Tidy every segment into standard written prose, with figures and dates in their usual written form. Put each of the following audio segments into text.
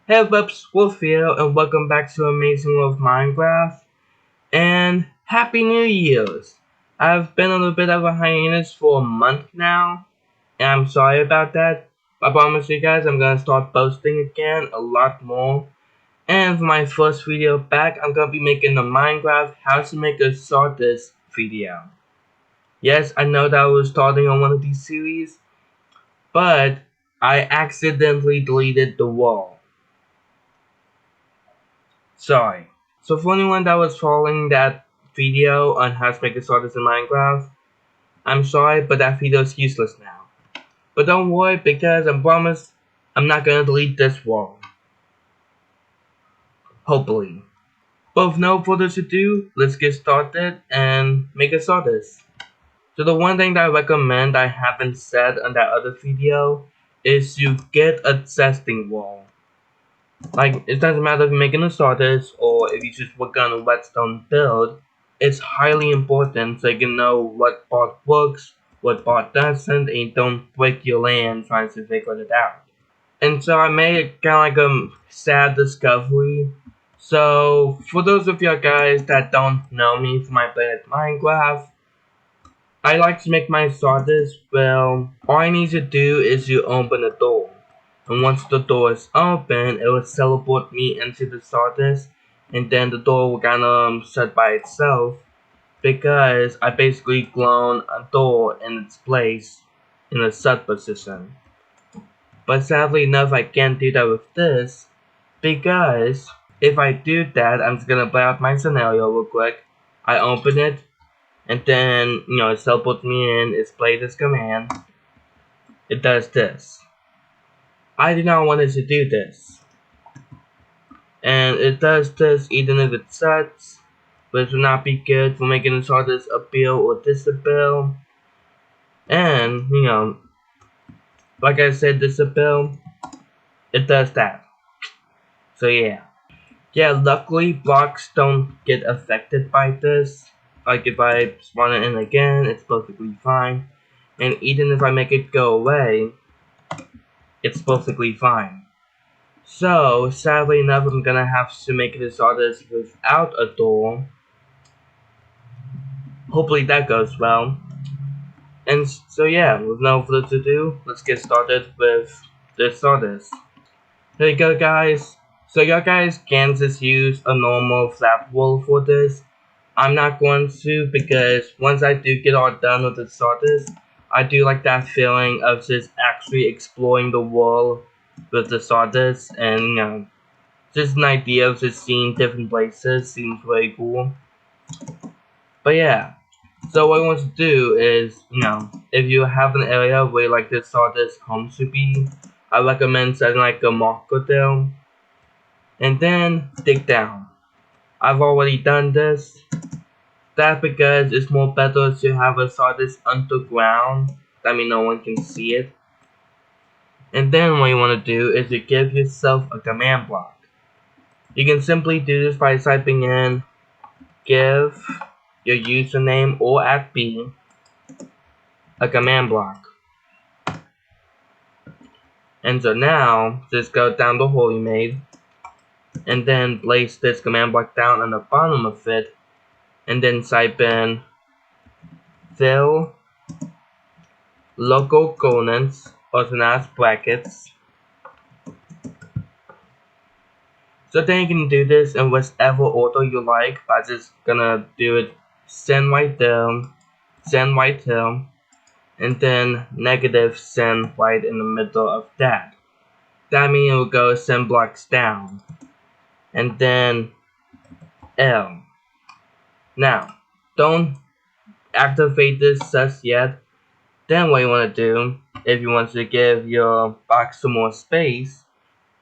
Hey Webs, Wolf here, and welcome back to Amazing World of Minecraft, and Happy New Year's! I've been on a bit of a hiatus for a month now, and I'm sorry about that. I promise you guys I'm gonna start posting again a lot more. And for my first video back, I'm gonna be making a Minecraft How to Make a Tardis video. Yes, I know that I was starting on one of these series, but I accidentally deleted the wall. Sorry. So for anyone that was following that video on how to make a Tardis in Minecraft, I'm sorry, but that video is useless now. But don't worry, because I promise I'm not gonna delete this wall. Hopefully. But with no further ado, let's get started and make a Tardis. So the one thing that I recommend I haven't said on that other video is you get a testing wall. Like, it doesn't matter if you're making a Tardis or if you just work on a redstone build, it's highly important so you can know what part works, what part doesn't, and you don't break your land trying to figure it out. And so I made kind of like a sad discovery. So, for those of you guys that don't know me from my play at Minecraft, I like to make my Tardis. Well, all I need to do is you open a door. And once the door is open, it will teleport me into the Tardis, and then the door will kind of shut by itself because I basically clone a door in its place in a shut position. But sadly enough, I can't do that with this because if I do that, I'm just gonna play out my scenario real quick. I open it, and then it teleports me in. It's play this command. It does this. I did not want it to do this. And it does this even if it sucks, which will not be good for making the Tardis appear or disappear. And, like I said, disappear, it does that. So yeah. Yeah, luckily blocks don't get affected by this. Like if I spawn it in again, it's perfectly fine. And even if I make it go away, it's perfectly fine. So, sadly enough, I'm gonna have to make this Tardis without a door. Hopefully that goes well. And so yeah, with no further ado, let's get started with this Tardis. There you go guys. So you guys can just use a normal flat wall for this. I'm not going to because once I do get all done with the Tardis, I do like that feeling of just actually exploring the world with the Tardis, and just an idea of just seeing different places seems very cool. But yeah, so what I want to do is, if you have an area where you like this Tardis home to be, I recommend setting like a marker there, and then dig down. I've already done this. That's because it's more better to have a Tardis underground. That means no one can see it. And then what you want to do is you give yourself a command block. You can simply do this by typing in give your username or @b a command block. And so now just go down the hole you made and then place this command block down on the bottom of it and then type in fill local coordinates also known as brackets. So then you can do this in whichever order you like by just gonna do it send right there, send right here, and then negative send right in the middle of that. That means it will go send blocks down. And then L. Now, don't activate this just yet. Then what you want to do, if you want to give your box some more space,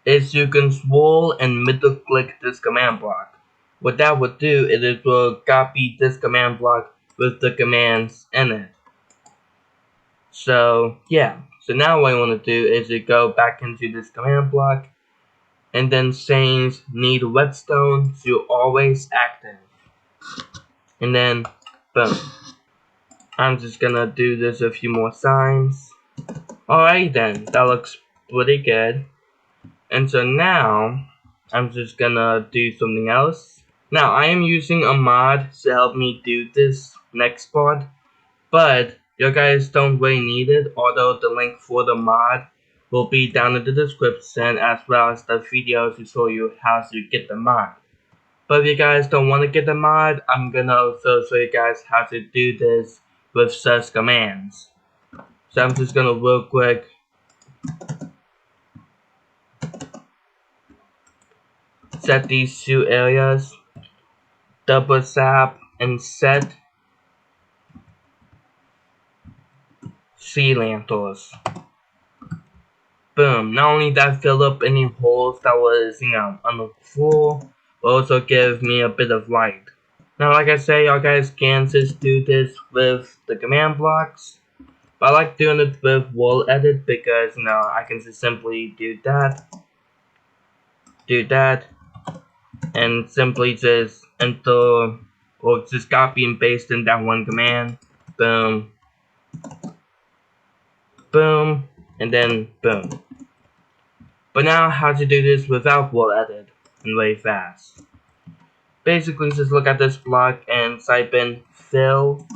is you can scroll and middle click this command block. What that would do is it will copy this command block with the commands in it. So yeah, so now what you want to do is you go back into this command block and then change need redstone to always active. And then boom. I'm just gonna do this a few more times. Alright then, that looks pretty good. And so now, I'm just gonna do something else. Now, I am using a mod to help me do this next part, but you guys don't really need it, although the link for the mod will be down in the description, as well as the video to show you how to get the mod. But if you guys don't want to get the mod, I'm gonna also show you guys how to do this with such commands. So I'm just gonna real quick set these two areas, double tap and set sea lanterns. Boom. Not only that fill up any holes that was, on the floor, but also give me a bit of light. Now, like I say, y'all guys can just do this with the command blocks. But I like doing it with wall edit because, I can just simply do that, and simply just enter, or just copy and paste in that one command. Boom. Boom. And then boom. But now how to do this without wall edit and way fast. Basically just look at this block and type in fill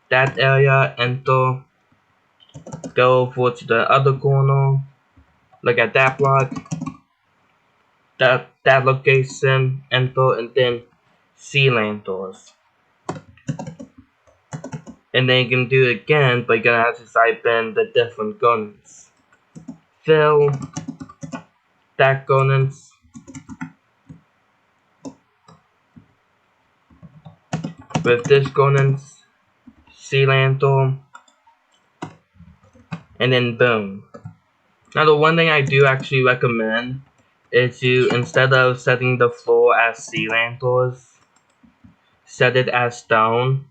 that area, enter, go over to the other corner, look at that block, that location, enter, and then sea lanterns. And then you can do it again, but you're gonna have to type in the different coordinates. Fill that coordinates, with this coordinates, sea lantern, and then boom. Now the one thing I do actually recommend is you, instead of setting the floor as sea lanterns, set it as stone.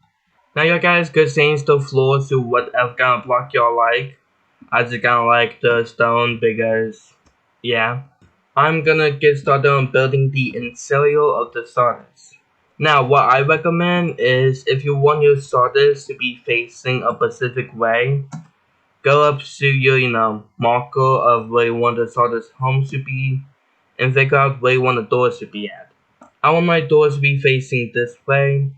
Now you guys could change the floor to whatever kind of block y'all like. I just kinda like the stone because, yeah. I'm gonna get started on building the interior of the Tardis. Now what I recommend is, if you want your Tardis to be facing a specific way, go up to your, marker of where you want the Tardis home to be, and figure out where you want the doors to be at. I want my doors to be facing this way,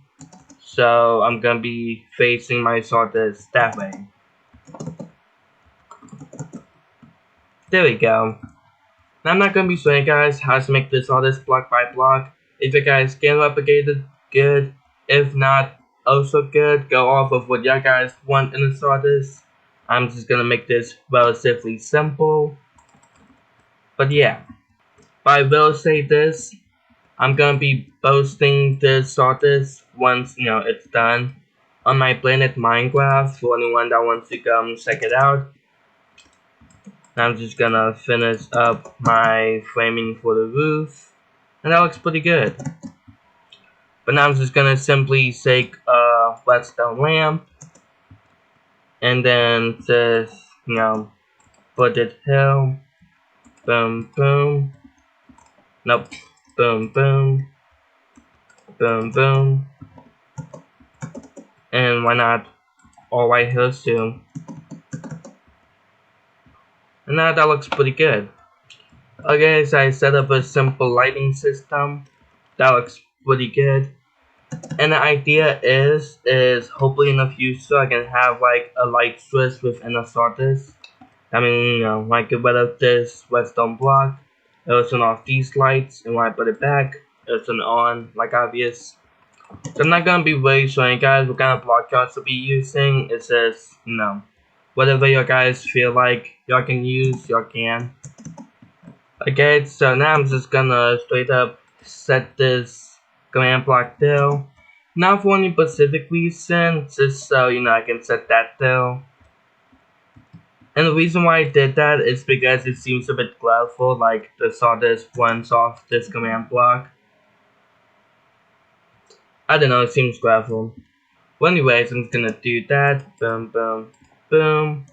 so I'm gonna be facing my Tardis that way. There we go. Now I'm not gonna be showing you guys how to make this Tardis block by block. If you guys can replicate it, good. If not, also good. Go off of what you guys want in the Tardis. I'm just gonna make this relatively simple. But yeah. But I will say this. I'm gonna be posting this Tardis once, it's done on my Planet Minecraft for anyone that wants to come check it out. I'm just gonna finish up my framing for the roof, and that looks pretty good. But now I'm just gonna simply take a redstone lamp, and then just, put it here, boom, boom, nope, boom, boom, boom, boom, and why not all right here too. And now that looks pretty good. Okay, so I set up a simple lighting system. That looks pretty good. And the idea is hopefully in the future I can have like a light switch within a Tardis. I mean, like get rid of this redstone block, it'll turn off these lights, and when I put it back, it'll turn on, like obvious. So I'm not gonna be really showing you guys what kind of block y'all should be using. It's just, whatever you guys feel like y'all can use, y'all can. Okay, so now I'm just gonna straight up set this command block there. Not for any specific reason, just so I can set that there. And the reason why I did that is because it seems a bit colorful, like the Tardis runs off this command block. I don't know, it seems colorful. Well, anyways, I'm just gonna do that. Boom, boom, boom.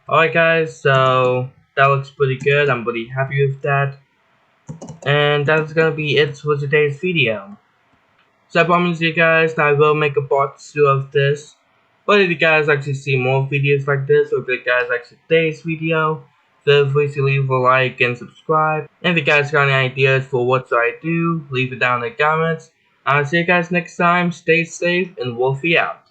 Alright guys, so that looks pretty good. I'm pretty happy with that. And that's gonna be it for today's video. So I promise you guys that I will make a part 2 of this. But if you guys like to see more videos like this, or if you guys like today's video, feel free to leave a like and subscribe. And if you guys got any ideas for what should I do, leave it down in the comments. I'll see you guys next time. Stay safe and Wolfie out.